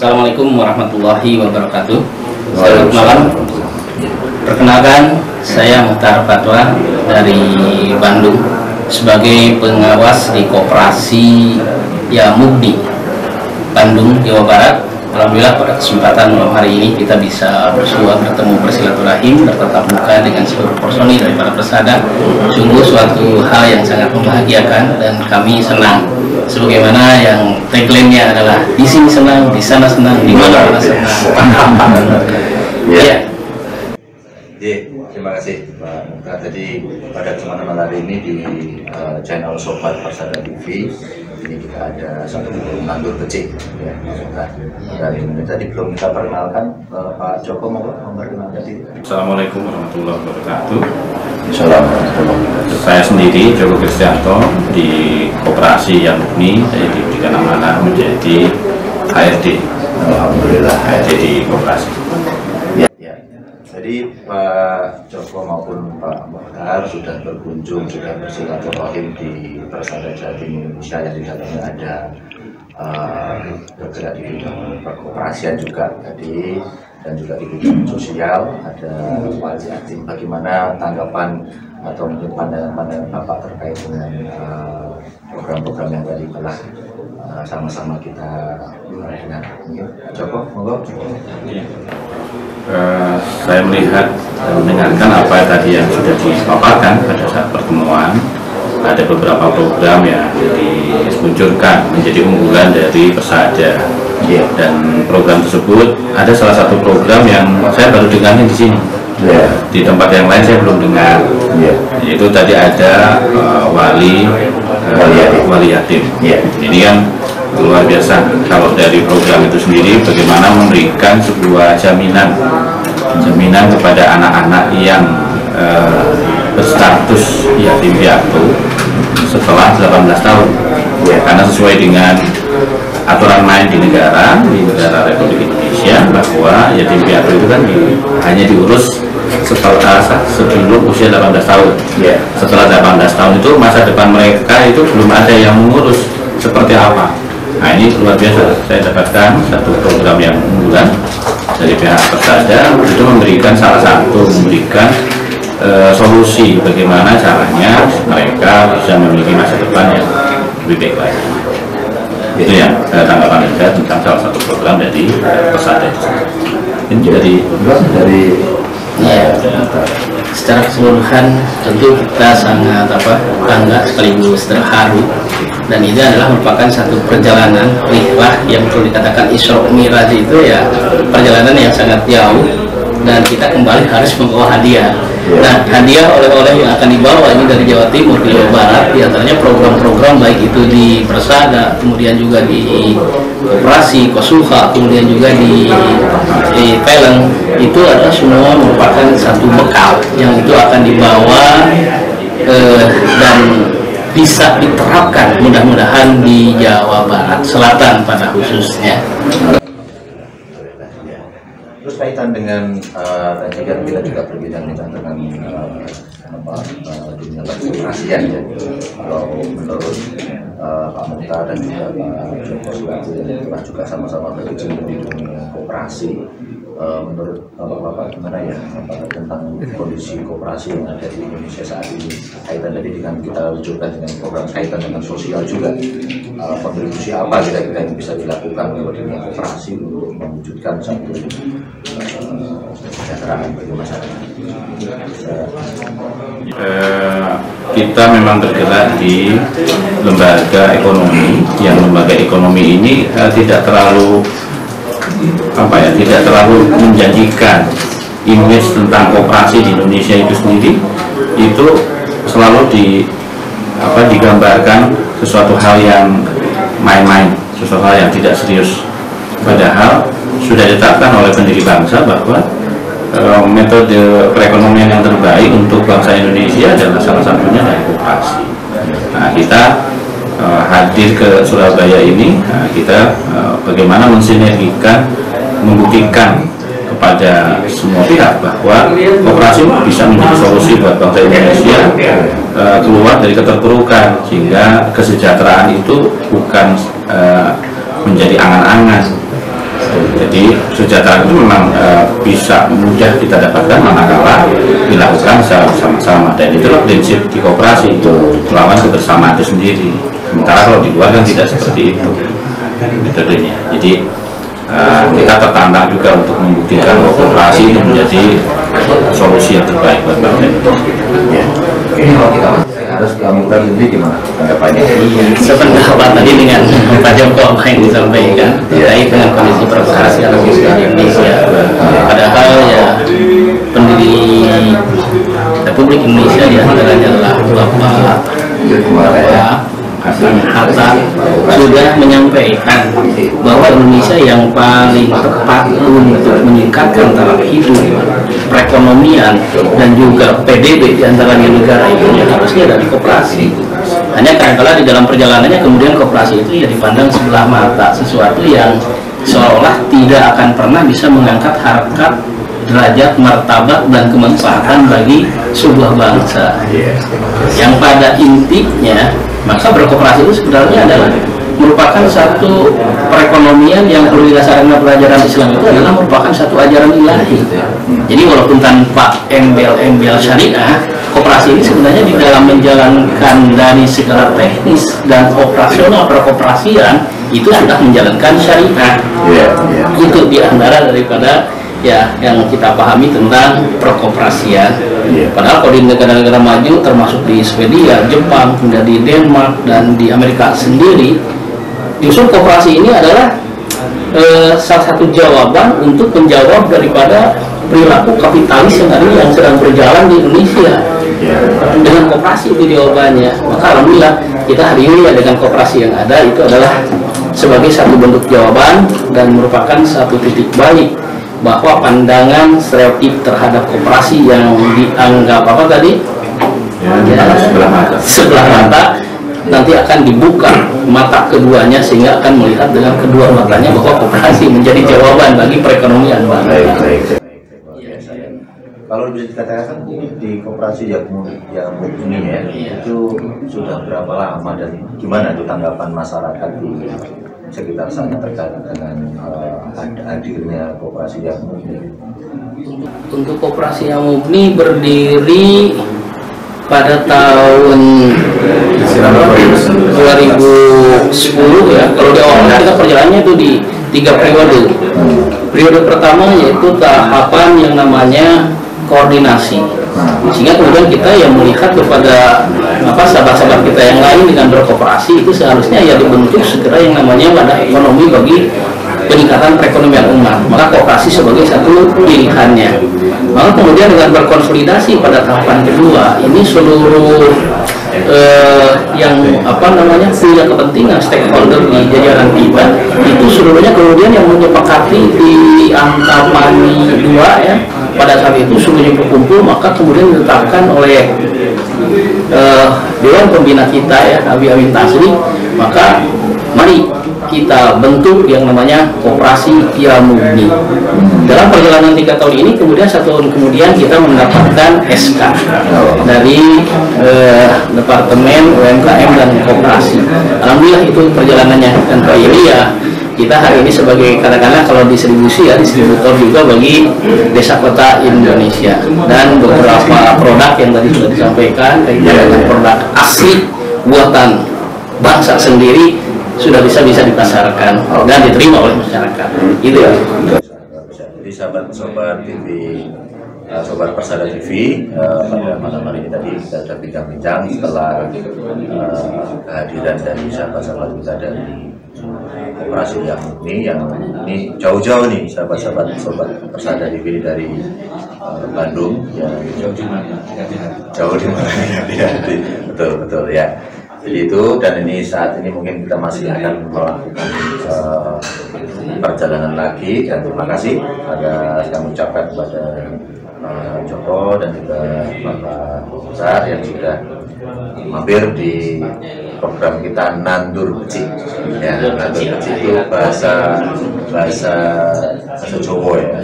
Assalamualaikum warahmatullahi wabarakatuh. Selamat malam. Perkenalkan, saya Muhtar Fatwa dari Bandung sebagai pengawas di Koperasi Mukni Bandung, Jawa Barat. Alhamdulillah pada kesempatan malam hari ini kita bisa bertemu bersilaturahim bertatap muka dengan seluruh personil dari para persada. Sungguh suatu hal yang sangat membahagiakan dan kami senang. Sebagaimana yang tagline-nya adalah di sini senang, di sana senang, di mana-mana senang. Ya. Terima kasih Pak Muhtar. Jadi pada kesempatan malam hari ini di channel Sobat Persada TV ini kita ada satu nandur kecil ya Pak Muhtar. Dan ini tadi belum kita perkenalkan Pak Joko mau memperkenalkan diri. Assalamualaikum warahmatullahi wabarakatuh. Assalamualaikum. Saya sendiri Joko Kristianto di Koperasi Mukni. Saya diberikan amanah menjadi HRD. Alhamdulillah HRD di Koperasi. Jadi Pak Joko maupun Pak Muhtar sudah berkunjung, sudah bersilaturahim di Persada Jatim Indonesia yang di dalamnya ada bergerak di bidang perkoperasian juga tadi dan juga di bidang sosial ada wali atim. Bagaimana tanggapan atau mungkin pandangan-pandangan Bapak terkait dengan program-program yang tadi telah sama-sama kita dengar. Pak Joko, monggo. Saya melihat dan mendengarkan apa tadi yang sudah dipaparkan pada saat pertemuan. Ada beberapa program yang diluncurkan menjadi unggulan dari Persada. Dan program tersebut ada salah satu program yang saya baru dengarnya di sini. Di tempat yang lain saya belum dengar. Yaitu tadi ada wali yatim. Ini kan luar biasa. Kalau dari program itu sendiri bagaimana memberikan sebuah jaminan kepada anak-anak yang berstatus yatim piatu setelah 18 tahun karena sesuai dengan aturan main di negara Republik Indonesia bahwa yatim piatu itu kan hanya diurus sebelum usia 18 tahun. Setelah 18 tahun itu masa depan mereka itu belum ada yang mengurus seperti apa. Nah ini luar biasa, saya dapatkan satu program yang unggulan dari pihak Persada itu memberikan solusi bagaimana caranya mereka bisa memiliki masa depan yang lebih baik lagi. Itu yang tanggapan saya tentang salah satu program dari Persada itu. Ini dari Secara keseluruhan tentu kita sangat bangga sekaligus terharu, dan ini adalah merupakan satu perjalanan rihlah yang perlu dikatakan Isra Mi'raj itu ya, perjalanan yang sangat jauh dan kita kembali harus membawa hadiah. Nah, hadiah oleh-oleh yang akan dibawa ini dari Jawa Timur, di Jawa Barat, diantaranya program-program baik itu di Persada, kemudian juga di Koperasi, Kosuha, kemudian juga di Peleng, itu adalah semua merupakan satu bekal yang itu akan dibawa dan bisa diterapkan mudah-mudahan di Jawa Barat Selatan pada khususnya. Terus kaitan dengan tadi kan kita juga berbincang-bincang dengan dunia perkoperasian ya. Kalau menurut Pak Muhtar dan juga Pak Joko pernah juga sama-sama berkecimpung di dunia koperasi. Menurut Bapak gimana ya tentang kondisi koperasi yang ada di Indonesia saat ini? Kaitan tadi dengan kita wujudkan dengan program kaitan dengan sosial juga. Kontribusi apa kira-kira yang bisa dilakukan oleh dunia koperasi untuk mewujudkan satu kesejahteraan bagi masyarakat? Kita memang bergerak di lembaga ekonomi, yang lembaga ekonomi ini tidak terlalu menjanjikan image tentang koperasi di Indonesia itu sendiri. Itu selalu digambarkan sesuatu hal yang main-main, sesuatu hal yang tidak serius. Padahal sudah ditetapkan oleh pendiri bangsa bahwa metode perekonomian yang terbaik untuk bangsa Indonesia adalah salah satunya dari koperasi. Nah, kita hadir ke Surabaya ini, kita bagaimana mensinergikan, membuktikan kepada semua pihak bahwa koperasi bisa menjadi solusi buat bangsa Indonesia keluar dari keterpurukan, sehingga kesejahteraan itu bukan menjadi angan-angan, Jadi kesejahteraan itu memang bisa mudah kita dapatkan manakala dilakukan secara bersama-sama, dan itulah prinsip di koperasi itu, melawan kebersamaan itu sendiri. Sementara kalau di luar kan tidak seperti itu metodenya. Jadi kita tertantang juga untuk membuktikan bahwa koperasi itu menjadi solusi yang terbaik buat bangsa itu. Ya. Oke, kalau kita harus kamu sendiri gimana tanggapannya? Sependapat tadi dengan Pak Joko apa yang disampaikan terkait dengan kondisi koperasi anak usaha di Indonesia. Padahal ya pendiri Republik Indonesia diantaranya adalah Bapak Hatta sudah menyampaikan bahwa Indonesia yang paling tepat untuk meningkatkan taraf hidup, perekonomian, dan juga PDB di antaranya negara itu ya harusnya dari koperasi. Hanya kadang-kala di dalam perjalanannya kemudian koperasi itu ya dipandang sebelah mata, sesuatu yang seolah tidak akan pernah bisa mengangkat harkat, derajat, martabat, dan kemanfaatan bagi sebuah bangsa. Yang pada intinya maka berkoperasi itu sebenarnya adalah merupakan satu perekonomian yang perlu didasarkan pelajaran Islam, itu adalah merupakan satu ajaran ilahi. Jadi walaupun tanpa embel-embel syariah, koperasi ini sebenarnya di dalam menjalankan dari segala teknis dan operasional perkoperasian itu sudah menjalankan syariah. Itu diantara daripada ya yang kita pahami tentang perkoperasian. Padahal kalau di negara-negara maju termasuk di Swedia, Jepang, kemudian di Denmark dan di Amerika sendiri, justru koperasi ini adalah salah satu jawaban untuk menjawab daripada perilaku kapitalis yang hari yang sedang berjalan di Indonesia. Dengan koperasi itu jawabannya. Maka alhamdulillah kita hari ini ya dengan koperasi yang ada itu adalah sebagai satu bentuk jawaban dan merupakan satu titik balik bahwa pandangan stereotip terhadap koperasi yang dianggap apa tadi sebelah mata nanti akan dibuka mata keduanya sehingga akan melihat dengan kedua matanya bahwa koperasi menjadi jawaban bagi perekonomian bangsa. Kalau bisa dikatakan di koperasi yang ini ya, itu sudah berapa lama dan gimana itu tanggapan masyarakat di sekitar sana terkait dengan hadirnya koperasi yang murni? Untuk koperasi yang murni berdiri pada tahun 2010 ya. Kalau di awal kita perjalanannya itu di 3 periode. Periode pertama yaitu tahapan yang namanya koordinasi. Sehingga kemudian kita yang melihat kepada sahabat-sahabat kita yang lain dengan berkooperasi itu seharusnya ya dibentuk segera yang namanya wadah ekonomi bagi peningkatan perekonomian umat. Maka kooperasi sebagai satu pilihannya. Maka kemudian dengan berkonsolidasi pada tahapan kedua ini seluruh yang punya kepentingan stakeholder di jajaran kita itu seluruhnya kemudian yang menyepakati di Antapani 2 ya. Pada saat itu semuanya berkumpul, maka kemudian ditetapkan oleh Dewan Pembina kita ya, Abi Amin Tasri, maka mari kita bentuk yang namanya koperasi Murni. Dalam perjalanan 3 tahun ini, kemudian 1 tahun kemudian kita mendapatkan SK dari Departemen UMKM dan Koperasi. Alhamdulillah itu perjalanannya, dan Pak ini ya kita hari ini sebagai kadang-kadang kalau distribusi ya distributor juga bagi desa kota Indonesia, dan beberapa produk yang tadi sudah disampaikan dengan produk asli buatan bangsa sendiri sudah bisa dipasarkan dan diterima oleh masyarakat. Itu ya. Jadi sahabat-sahabat TV, Sobat Persada TV, pada malam hari ini tadi kita sudah bincang-bincang setelah kehadiran dari sahabat-sahabat kita dari koperasi yang ini jauh-jauh nih sahabat-sahabat Sobat Persada TV dari Bandung ya. Jauh di mana ya, betul ya. Jadi itu, dan ini saat ini mungkin kita masih akan melakukan perjalanan lagi, dan terima kasih kami ucapkan kepada Joko dan juga Bapak Besar yang sudah mampir di program kita Nandur Becik. Ya, Nandur Becik itu bahasa Jawa ya,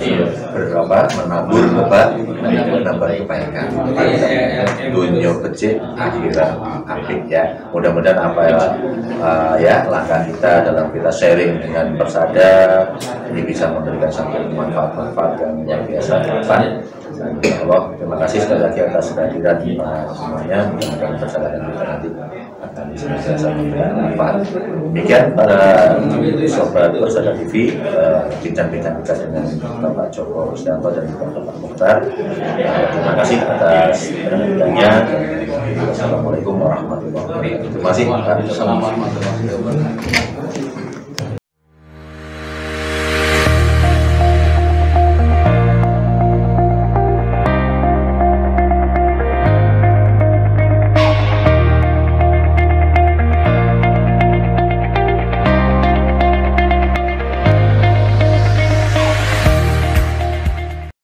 menabur menambah kebaikan. Dunia becik, akhirat apik ya. Mudah-mudahan apa ya langkah kita dalam kita sharing dengan Persada ini bisa memberikan satu manfaat-manfaat yang luar biasa ke depan. Insya Allah, terima kasih sekali lagi atas kehadiran semuanya. Mudah-mudahan perjalanan kita nanti akan bisa memberikan manfaat. Demikian para sobat Persada TV, bincang-bincang kita dengan Bapak Joko Rusdianto dan Bapak Mukhtar. Terima kasih atas perhatiannya. Assalamualaikum warahmatullahi wabarakatuh. Terima kasih. Assalamualaikum warahmatullahi wabarakatuh.